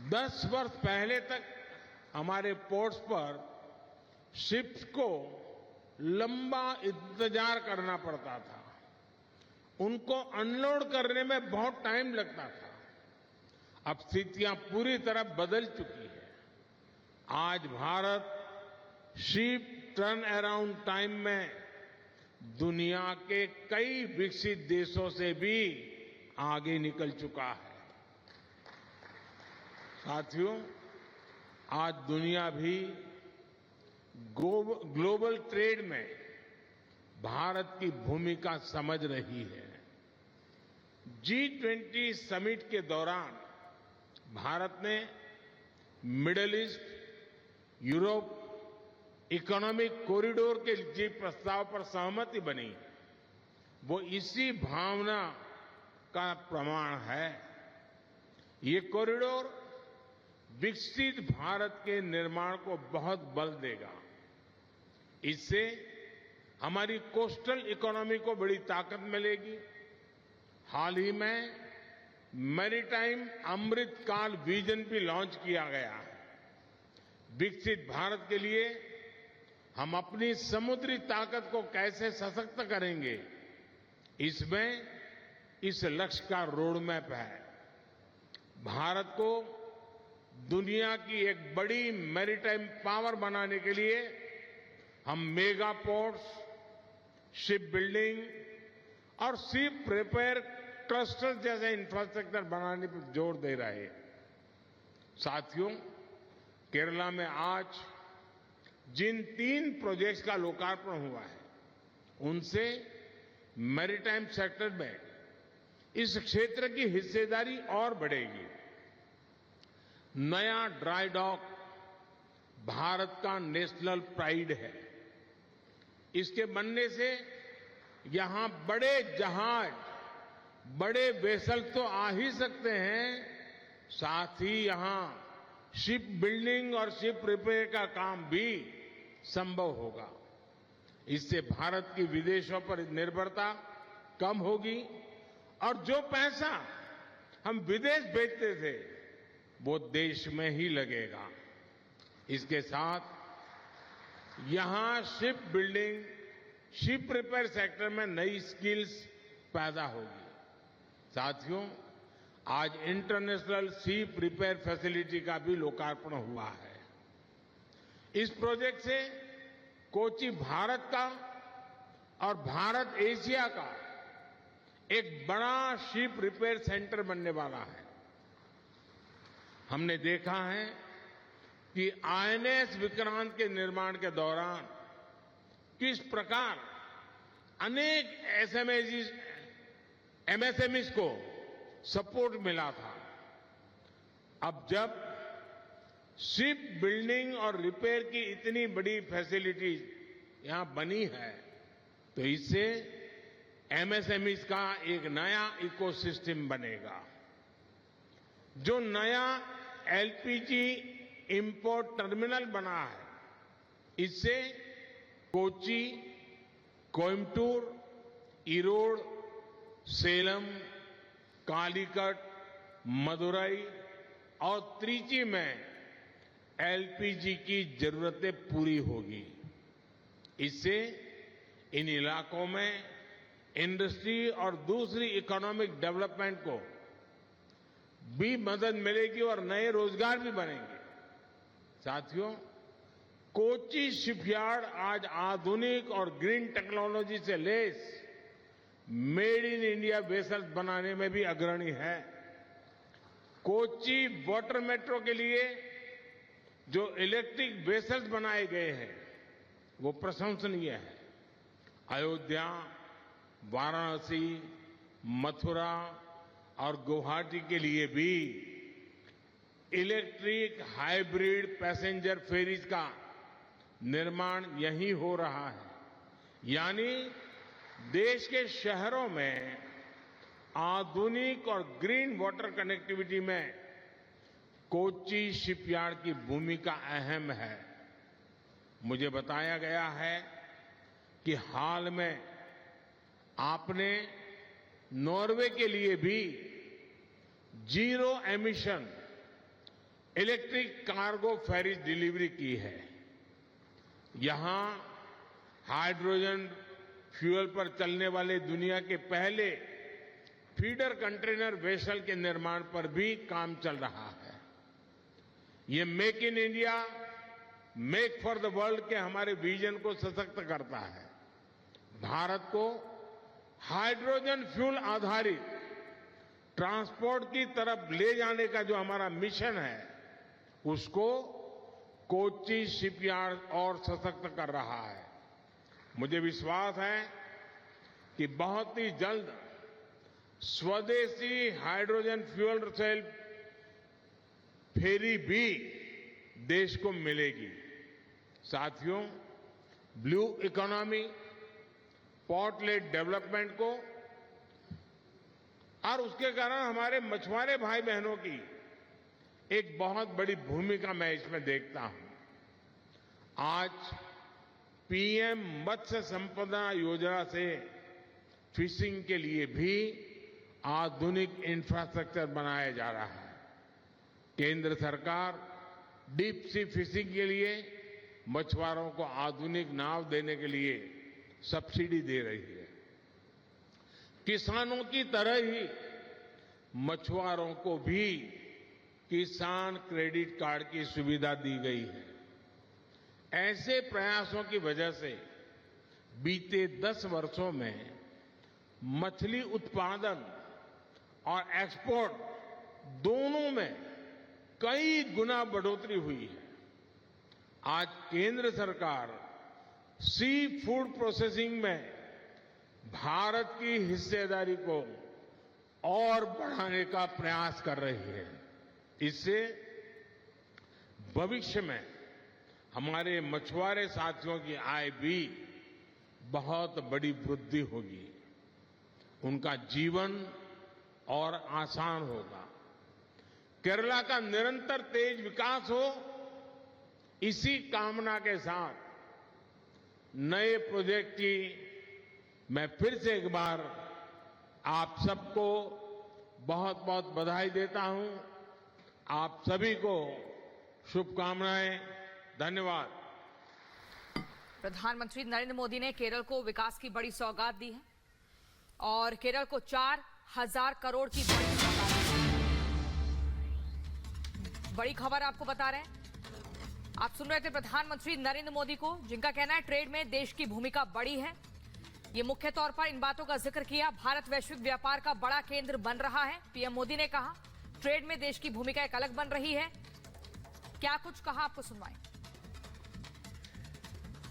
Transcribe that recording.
10 वर्ष पहले तक हमारे पोर्ट्स पर शिप्स को लंबा इंतजार करना पड़ता था। उनको अनलोड करने में बहुत टाइम लगता था। अब स्थितियां पूरी तरह बदल चुकी है। आज Bharat ship turn around time में दुनिया के कई विकसित देशों से भी आगे निकल चुका है। साथियों, आज दुनिया भी ग्लोबल ट्रेड में भारत की भूमिका समझ रही है। G20 समिट के दौरान भारत ने middle east, Europe economic corridor के जो प्रस्ताव पर सहमति बनी, वो इसी भावना का प्रमाण है। ये कॉरिडोर विकसित भारत के निर्माण को बहुत बल देगा। इससे हमारी कोस्टल इकोनॉमी को बड़ी ताकत मिलेगी। हाल ही में मैरीटाइम अमृत काल विजन भी लॉन्च किया गया है। विकसित भारत के लिए हम अपनी समुद्री ताकत को कैसे सशक्त करेंगे, इसमें इस लक्ष्य का रोड मैप है। भारत को दुनिया की एक बड़ी मैरीटाइम पावर बनाने के लिए हम मेगा पोर्ट्स, शिप बिल्डिंग और शिप रिपेयर क्लस्टर जैसे इंफ्रास्ट्रक्चर बनाने पर जोर दे रहे हैं। साथियों, केरला में आज जिन 3 प्रोजेक्ट्स का लोकार्पण हुआ है, उनसे मैरीटाइम सेक्टर में इस क्षेत्र की हिस्सेदारी और बढ़ेगी। नया ड्राई डॉक भारत का नेशनल प्राइड है। इसके बनने से यहां बड़े जहाज, बड़े वेसल तो आ ही सकते हैं, साथ ही यहां शिप बिल्डिंग और शिप रिपेयर का काम भी संभव होगा। इससे भारत की विदेशों पर निर्भरता कम होगी और जो पैसा हम विदेश भेजते थे, वो देश में ही लगेगा। इसके साथ यहां ship building, ship repair sector में नई स्किल्स पैदा होगी। साथियों, आज इंटरनेशनल शिप रिपेयर फैसिलिटी का भी लोकार्पण हुआ है। इस प्रोजेक्ट से कोची भारत का और भारत एशिया का एक बड़ा शिप रिपेयर सेंटर बनने वाला है। हमने देखा है कि आईएनएस विक्रांत के निर्माण के दौरान किस प्रकार अनेक एमएसएमईज को सपोर्ट मिला था। अब जब शिप बिल्डिंग और रिपेयर की इतनी बड़ी फैसिलिटीज यहां बनी है, तो इससे एमएसएमईज का एक नया इकोसिस्टम बनेगा। जो नया एलपीजी इंपोर्ट टर्मिनल बना है, इससे कोची, कोयम्बटूर, ईरोड, सेलम, कालीकट, मदुरई और त्रिची में एलपीजी की जरूरतें पूरी होगी। इससे इन इलाकों में इंडस्ट्री और दूसरी इकोनॉमिक डेवलपमेंट को भी मदद मिलेगी और नए रोजगार भी बनेंगे। साथियों, कोची शिपयार्ड आज आधुनिक और ग्रीन टेक्नोलॉजी से lace made in India vessels बनाने में भी अग्रणी है। कोची वाटर मेट्रो के लिए जो इलेक्ट्रिक वेसल्स बनाए गए हैं, वो प्रशंसनीय है। अयोध्या, वाराणसी, मथुरा और गुवाहाटी के लिए भी इलेक्ट्रिक हाइब्रिड पैसेंजर फेरीज का निर्माण यहीं हो रहा है। यानी देश के शहरों में आधुनिक और ग्रीन वाटर कनेक्टिविटी में कोची शिपयार्ड की भूमिका अहम है। मुझे बताया गया है कि हाल में आपने नॉर्वे के लिए भी zero emission electric cargo ferries delivery की है। यहां हाइड्रोजन फ्यूल पर चलने वाले दुनिया के पहले फीडर कंटेनर वेसल के निर्माण पर भी काम चल रहा है। ये make in India, make for the world के हमारे विजन को सशक्त करता है। भारत को हाइड्रोजन फ्यूल आधारित ट्रांसपोर्ट की तरफ ले जाने का जो हमारा मिशन है, उसको कोच्चि शिपयार्ड और सशक्त कर रहा है। मुझे विश्वास है कि बहुत ही जल्द स्वदेशी हाइड्रोजन फ्यूल सेल फेरी भी देश को मिलेगी। साथियों, blue economy, port lead development को और उसके कारण हमारे मछुआरे भाई बहनों की एक बहुत बड़ी भूमिका मैं इसमें देखता हूं। आज पीएम मत्स्य संपदा योजना से फिशिंग के लिए भी आधुनिक इंफ्रास्ट्रक्चर बनाया जा रहा है। केंद्र सरकार डीप सी फिशिंग के लिए मछुआरों को आधुनिक नाव देने के लिए सब्सिडी दे रही है। किसानों की तरह ही मछुआरों को भी किसान क्रेडिट कार्ड की सुविधा दी गई है। ऐसे प्रयासों की वजह से बीते 10 वर्षों में मछली उत्पादन और एक्सपोर्ट दोनों में कई गुना बढ़ोतरी हुई है। आज केंद्र सरकार सी फूड प्रोसेसिंग में भारत की हिस्सेदारी को और बढ़ाने का प्रयास कर रही है। इससे भविष्य में हमारे मछुआरे साथियों की आय भी बहुत बड़ी वृद्धि होगी, उनका जीवन और आसान होगा। केरला का निरंतर तेज विकास हो, इसी कामना के साथ नए प्रोजेक्ट की मैं फिर से एक बार आप सबको बहुत बहुत बधाई देता हूं। आप सभी को शुभकामनाएं। धन्यवाद। प्रधानमंत्री नरेंद्र मोदी ने केरल को विकास की बड़ी सौगात दी है और केरल को 4,000 करोड़ की बड़ी सौगात दी है। बड़ी खबर आपको बता रहे हैं। आप सुन रहे थे प्रधानमंत्री नरेंद्र मोदी को, जिनका कहना है ट्रेड में देश की भूमिका बड़ी है। ये मुख्य तौर पर इन बातों का जिक्र किया। भारत वैश्विक व्यापार का बड़ा केंद्र बन रहा है। पीएम मोदी ने कहा ट्रेड में देश की भूमिका एक अलग बन रही है। क्या कुछ कहा, आपको सुनवाएं।